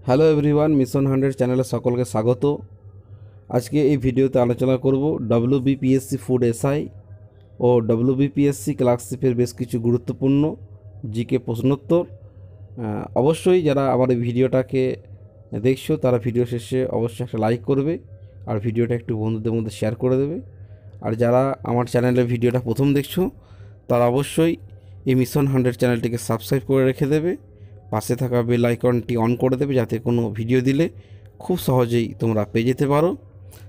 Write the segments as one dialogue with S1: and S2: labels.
S1: Hello everyone, mission 100 চ্যানেলে সকলকে স্বাগত। আজকে এই ভিডিওতে আলোচনা করব ডব্লিউবিপিএসসি ফুড এসআই ও ডব্লিউবিপিএসসি ক্লার্কশিপের বেশ কিছু গুরুত্বপূর্ণ জিকে প্রশ্নোত্তর। অবশ্যই যারা আমার এই ভিডিওটাকে দেখছো তারা ভিডিও শেষে অবশ্যই একটা লাইক করবে আর ভিডিওটা একটু বন্ধুদের মধ্যে শেয়ার করে দেবে। আর যারা আমার চ্যানেলে ভিডিওটা প্রথম দেখছো তারা অবশ্যই এই মিশন 100 চ্যানেলটিকে সাবস্ক্রাইব করে রেখে দেবে, পাশে থাকা বেল আইকনটি অন করে দেবে যাতে কোনো ভিডিও দিলে খুব সহজেই তোমরা পেয়ে যেতে পারো।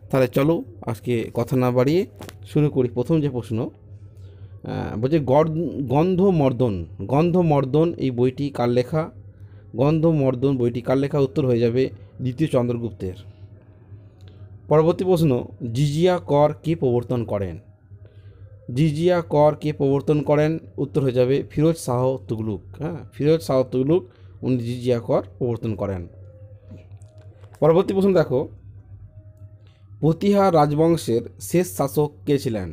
S1: তাহলে চলো আজকে কথা না বাড়িয়ে শুরু করি। প্রথম যে প্রশ্ন বলছে গন্ধমর্দন এই বইটি কার লেখা? গন্ধমর্দন বইটি কার লেখা? উত্তর হয়ে যাবে দ্বিতীয় চন্দ্রগুপ্তের। পরবর্তী প্রশ্ন, জিজিয়া কর কে প্রবর্তন করেন? জিজিয়া কর কে প্রবর্তন করেন? উত্তর হয়ে যাবে ফিরোজ শাহ তুগলুক। ফিরোজ শাহ তুগলুক উনি জিজিয়া কর প্রবর্তন করেন। পরবর্তী প্রশ্ন দেখো, প্রতিহার রাজবংশের শেষ শাসক কে ছিলেন?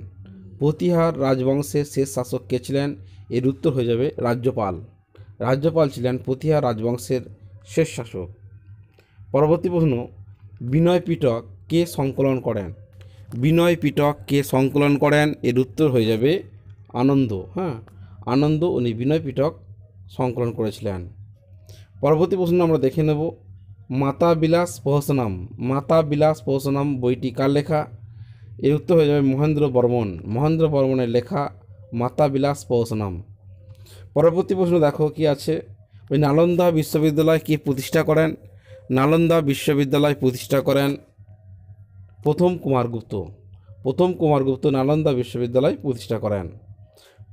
S1: প্রতিহার রাজবংশের শেষ শাসক কে ছিলেন? এর উত্তর হয়ে যাবে রাজ্যপাল। রাজ্যপাল ছিলেন প্রতিহার রাজবংশের শেষ শাসক। পরবর্তী প্রশ্ন, বিনয় পিটক কে সংকলন করেন? বিনয় পিটক কে সংকলন করেন? এর উত্তর হয়ে যাবে আনন্দ। আনন্দ উনি বিনয় পিটক সংকলন করেছিলেন। পরবর্তী প্রশ্ন আমরা দেখে নেব, মাতা বিলাস প্রহসনম বইটি কার লেখা? এর উত্তর হয়ে যাবে মহেন্দ্র বর্মনের লেখা মাতা বিলাস প্রহসনম। পরবর্তী প্রশ্ন দেখো কি আছে, ওই নালন্দা বিশ্ববিদ্যালয় কে প্রতিষ্ঠা করেন? নালন্দা বিশ্ববিদ্যালয় প্রতিষ্ঠা করেন প্রথম কুমারগুপ্ত নালন্দা বিশ্ববিদ্যালয় প্রতিষ্ঠা করেন।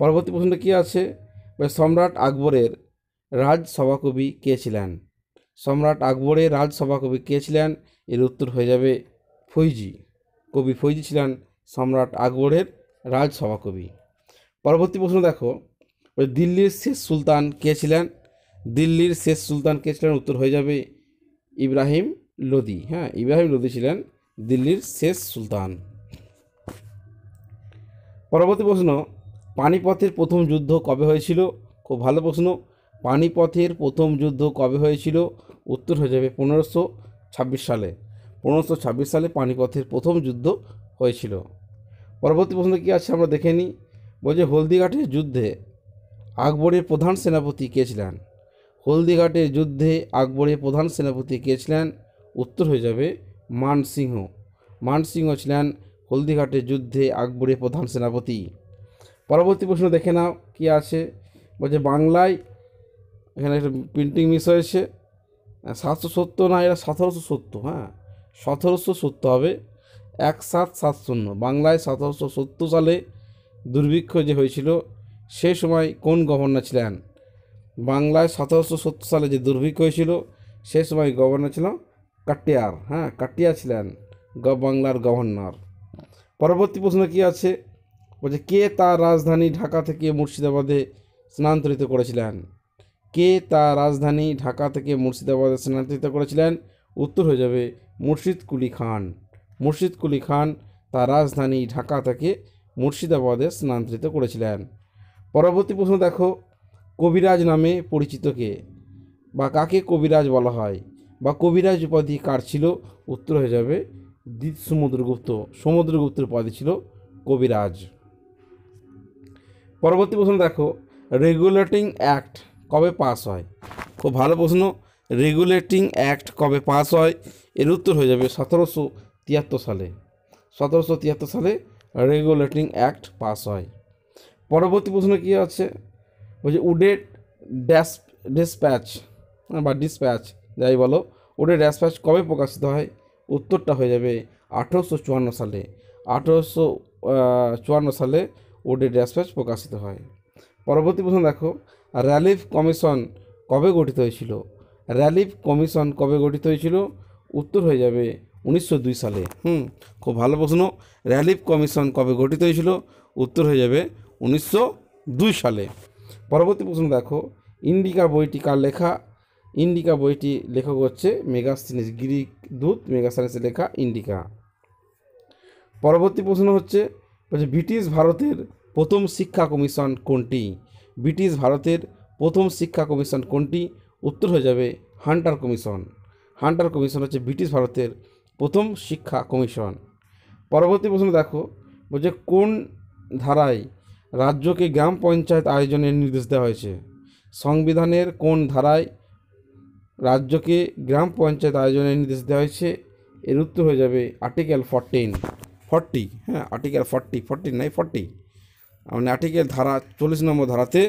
S1: পরবর্তী প্রশ্নটা কি আছে, সম্রাট আকবরের রাজসভাকবি কে ছিলেন? সম্রাট আকবরের রাজসভাকবি কে ছিলেন? এর উত্তর হয়ে যাবে ফৈজি। কবি ফৈজি ছিলেন সম্রাট আকবরের রাজসভাকবি। পরবর্তী প্রশ্ন দেখো, দিল্লির শেষ সুলতান কে ছিলেন? দিল্লির শেষ সুলতান কে ছিলেন? উত্তর হয়ে যাবে ইব্রাহিম লোদি। ইব্রাহিম লোদি ছিলেন দিল্লির শেষ সুলতান। পরবর্তী প্রশ্ন, পানিপথের প্রথম যুদ্ধ কবে হয়েছিল? খুব ভালো প্রশ্ন। পানিপথের প্রথম যুদ্ধ কবে হয়েছিল? উত্তর হয়ে যাবে 1526 সালে। 1526 সালে পানিপথের প্রথম যুদ্ধ হয়েছিল। পরবর্তী প্রশ্ন কি আছে আমরা দেখে নিই। বলছে হলদিঘাটের যুদ্ধে আকবরের প্রধান সেনাপতি কে ছিলেন? হলদিঘাটের যুদ্ধে আকবরের প্রধান সেনাপতি কে ছিলেন? উত্তর হয়ে যাবে মানসিংহ ছিলেন হলদিঘাটের যুদ্ধে আকবরের প্রধান সেনাপতি। পরবর্তী প্রশ্ন দেখে নাও কি আছে। বলছে বাংলায়, এখানে একটা প্রিন্টিং মিস হয়েছে, 770 না, এটা 1770। 1770 হবে, 1770। বাংলায় 1770 সালে দুর্ভিক্ষ যে হয়েছিল সেই সময় কোন গভর্নর ছিলেন? বাংলায় 1770 সালে যে দুর্ভিক্ষ হয়েছিল সেই সময় গভর্নর ছিল কাটিয়ার। কাটিয়ার ছিলেন বাংলার গভর্নর। পরবর্তী প্রশ্ন কি আছে, বলছে কে তার রাজধানী ঢাকা থেকে মুর্শিদাবাদে স্থানান্তরিত করেছিলেন? কে তার রাজধানী ঢাকা থেকে মুর্শিদাবাদে স্থানান্তরিত করেছিলেন? উত্তর হয়ে যাবে মুর্শিদ কুলি খান তার রাজধানী ঢাকা থেকে মুর্শিদাবাদে স্থানান্তরিত করেছিলেন। পরবর্তী প্রশ্ন দেখো, কবিরাজ নামে পরিচিত কে, বা কাকে কবিরাজ বলা হয়, বা কবিরাজ উপাধি কার ছিল? উত্তর হয়ে যাবে সমুদ্রগুপ্তের উপাধি ছিল কবিরাজ। পরবর্তী প্রশ্ন দেখো, রেগুলেটিং অ্যাক্ট কবে পাস হয়? খুব ভালো প্রশ্ন। রেগুলেটিং অ্যাক্ট কবে পাস হয়? এর উত্তর হয়ে যাবে 1773 সালে। 1773 সালে রেগুলেটিং অ্যাক্ট পাস হয়। পরবর্তী প্রশ্ন কী আছে, বলছে উডেড ডিসপ্যাচ যাই বলো, উডেড ডিসপ্যাচ কবে প্রকাশিত হয়? উত্তরটা হয়ে যাবে 1854 সালে। 1854 সালে উডেড ডিসপ্যাচ প্রকাশিত হয়। পরবর্তী প্রশ্ন দেখো, র্যালিফ কমিশন কবে গঠিত হয়েছিল? র্যালিফ কমিশন কবে গঠিত হয়েছিল? উত্তর হয়ে যাবে 1902 সালে। খুব ভালো প্রশ্ন। র্যালিফ কমিশন কবে গঠিত হয়েছিল? উত্তর হয়ে যাবে 1902 সালে। পরবর্তী প্রশ্ন দেখো, ইন্ডিকা বইটি কার লেখা? ইন্ডিকা বইটি লেখক হচ্ছে মেগাস্থেনিস, গ্রিক দূত মেগাস্থেনিসের লেখা ইন্ডিকা। পরবর্তী প্রশ্ন হচ্ছে ব্রিটিশ ভারতের প্রথম শিক্ষা কমিশন কোনটি? ব্রিটিশ ভারতের প্রথম শিক্ষা কমিশন কোনটি? উত্তর হয়ে যাবে হান্টার কমিশন। হান্টার কমিশন হচ্ছে ব্রিটিশ ভারতের প্রথম শিক্ষা কমিশন। পরবর্তী প্রশ্ন দেখো, বলছে কোন ধারায় রাজ্যকে গ্রাম পঞ্চায়েত আয়োজনের নির্দেশ দেওয়া হয়েছে? সংবিধানের কোন ধারায় রাজ্যকে গ্রাম পঞ্চায়েত আয়োজনের নির্দেশ দেওয়া হয়েছে? এর উত্তর হয়ে যাবে আর্টিকেল 40। হ্যাঁ, আর্টিকেল 40 মানে আর্টিকেল ধারা 40 নম্বর ধারাতে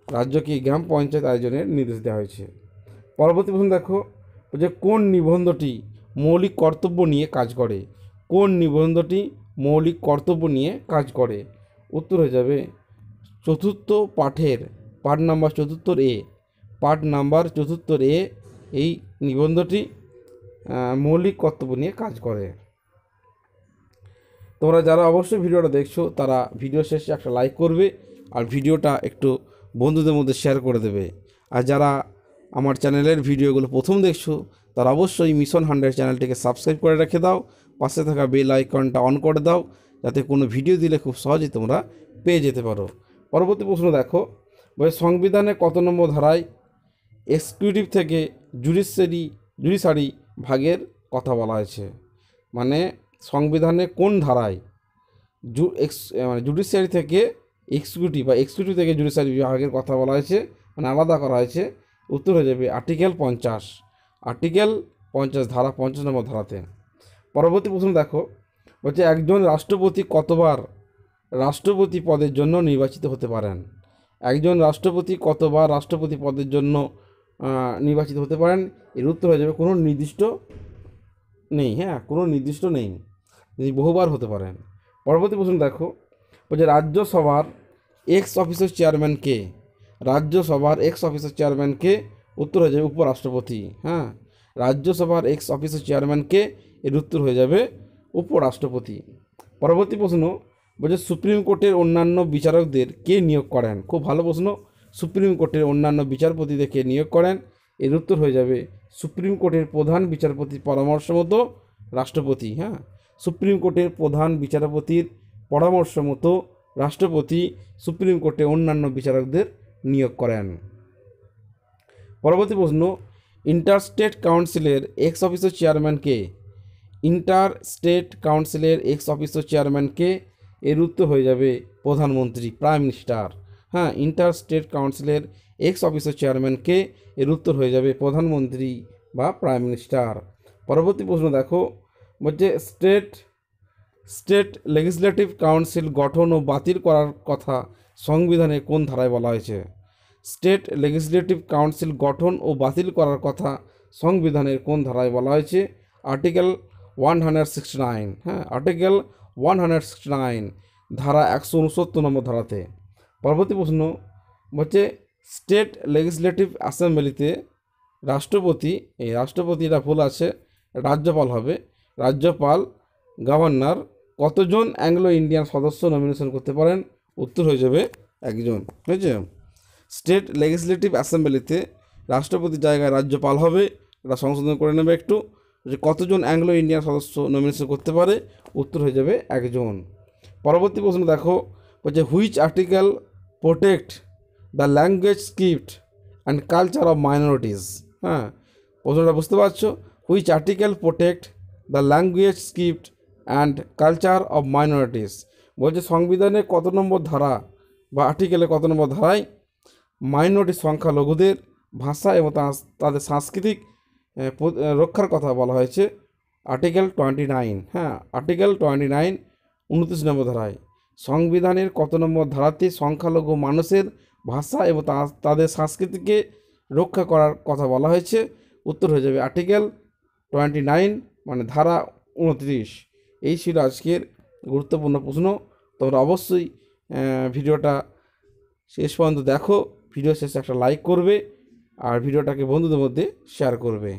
S1: রাজ্যকে গ্রাম পঞ্চায়েত আয়োজনের নির্দেশ দেওয়া হয়েছে। পরবর্তী প্রশ্ন দেখো, যে কোন নিবন্ধটি মৌলিক কর্তব্য নিয়ে কাজ করে? কোন নিবন্ধটি মৌলিক কর্তব্য নিয়ে কাজ করে? উত্তর হয়ে যাবে চতুর্থ পাঠের পাঠ নাম্বার 74A। পাঠ নাম্বার 74A এই নিবন্ধটি মৌলিক কর্তব্য নিয়ে কাজ করে। তোমরা যারা অবশ্যই ভিডিওটা দেখছো তারা ভিডিও শেষে একটা লাইক করবে আর ভিডিওটা একটু বন্ধুদের মধ্যে শেয়ার করে দেবে। আর যারা আমার চ্যানেলের ভিডিওগুলো প্রথম দেখছো তারা অবশ্যই মিশন 100 চ্যানেলটিকে সাবস্ক্রাইব করে রেখে দাও, পাশে থাকা বেল আইকনটা অন করে দাও যাতে কোনো ভিডিও দিলে খুব সহজেই তোমরা পেয়ে যেতে পারো। পরবর্তী প্রশ্ন দেখো, সংবিধানে কত নম্বর ধারায় এক্সিকিউটিভ থেকে জুডিশিয়ারি ভাগের কথা বলা হয়েছে? মানে সংবিধানে কোন ধারায় জুডিশিয়ারি থেকে এক্সিকিউটিভ বা এক্সিকিউটিভ থেকে জুডিশিয়ারি বিভাগের কথা বলা হয়েছে, মানে আলাদা করা হয়েছে? উত্তর হয়ে যাবে আর্টিকেল 50 ধারা 50 নম্বর ধারাতে। পরবর্তী প্রশ্ন দেখো, বলছে একজন রাষ্ট্রপতি কতবার রাষ্ট্রপতি পদের জন্য নির্বাচিত হতে পারেন? একজন রাষ্ট্রপতি কতবার রাষ্ট্রপতি পদের জন্য নির্বাচিত হতে পারেন? এর উত্তর হয়ে যাবে কোনো নির্দিষ্ট নেই। হ্যাঁ, কোনো নির্দিষ্ট নেই, তিনি বহুবার হতে পারেন। পরবর্তী প্রশ্ন দেখো, বলছে রাজ্যসভার এক্স অফিসের চেয়ারম্যান কে? রাজ্যসভার এক্স অফিসের চেয়ারম্যান কে? উত্তর হয়ে যাবে উপরাষ্ট্রপতি। হ্যাঁ, রাজ্যসভার এক্স অফিসের চেয়ারম্যান কে? এর উত্তর হয়ে যাবে উপরাষ্ট্রপতি। পরবর্তী প্রশ্ন, বলছে সুপ্রিম কোর্টের অন্যান্য বিচারকদের কে নিয়োগ করেন? খুব ভালো প্রশ্ন। সুপ্রিম কোর্টের অন্যান্য বিচারপতিদের কে নিয়োগ করেন? এর উত্তর হয়ে যাবে সুপ্রিম কোর্টের প্রধান বিচারপতির পরামর্শ মতো রাষ্ট্রপতি। হ্যাঁ, সুপ্রিম কোর্টের প্রধান বিচারপতির পরামর্শ মতো রাষ্ট্রপতি সুপ্রিম কোর্টে অন্যান্য বিচারকদের নিয়োগ করেন। পরবর্তী প্রশ্ন, ইন্টারস্টেট কাউন্সিলের এক্স অফিসের চেয়ারম্যান কে? ইন্টারস্টেট কাউন্সিলের এক্স অফিসের চেয়ারম্যান কে? এর উত্তর হয়ে যাবে প্রধানমন্ত্রী, প্রাইম মিনিস্টার। হ্যাঁ, ইন্টারস্টেট কাউন্সিলের এক্স অফিসের চেয়ারম্যান কে? এর উত্তর হয়ে যাবে প্রধানমন্ত্রী বা প্রাইম মিনিস্টার। পরবর্তী প্রশ্ন দেখো, বলছে স্টেট লেজিসলেটিভ কাউন্সিল গঠন ও বাতিল করার কথা সংবিধানে কোন ধারায় বলা হয়েছে? স্টেট লেজিসলেটিভ কাউন্সিল গঠন ও বাতিল করার কথা সংবিধানের কোন ধারায় বলা হয়েছে? আর্টিকেল 169। হ্যাঁ, আর্টিকেল 169 ধারা 169 নম্বর ধারাতে। পরবর্তী প্রশ্ন, বলছে স্টেট লেজিসলেটিভ অ্যাসেম্বলিতে রাষ্ট্রপতি, এই রাষ্ট্রপতিটা ভুল আছে, রাজ্যপাল হবে। রাজ্যপাল গভর্নর কতজন অ্যাংলো ইন্ডিয়ান সদস্য নমিনেশন করতে পারেন? উত্তর হয়ে যাবে একজন। হয়েছে, স্টেট লেজিসলেটিভ অ্যাসেম্বলিতে রাষ্ট্রপতির জায়গায় রাজ্যপাল হবে। এটা সংশোধন করে নেবে একটু, যে কতজন অ্যাংলো ইন্ডিয়ান সদস্য নমিনেশন করতে পারে? উত্তর হয়ে যাবে একজন। পরবর্তী প্রশ্ন দেখো, বলছে which article protect the language script and culture of minorities? হ্যাঁ, প্রশ্নটা বুঝতে পারছো? Which article protect the language script and culture of minorities? বলছে সংবিধানে কত নম্বর ধারা বা আর্টিকেলে কত নম্বর ধারায় মাইনরিটি সংখ্যালঘুদের ভাষা এবং তাদের সাংস্কৃতিক রক্ষার কথা বলা হয়েছে? আর্টিকেল 29। হ্যাঁ, আর্টিকেল 29 29 নম্বর ধারায়। সংবিধানের কত নম্বর ধারাতে সংখ্যালঘু মানুষের ভাষা এবং তাদের সংস্কৃতিকে রক্ষা করার কথা বলা হয়েছে? উত্তর হয়ে যাবে আর্টিকেল 29 মানে ধারা 29। এই ছিল আজকের গুরুত্বপূর্ণ প্রশ্ন। তোমরা অবশ্যই ভিডিওটা শেষ পর্যন্ত দেখো, ভিডিও শেষে একটা লাইক করবে আর ভিডিওটাকে বন্ধুদের মধ্যে শেয়ার করবে।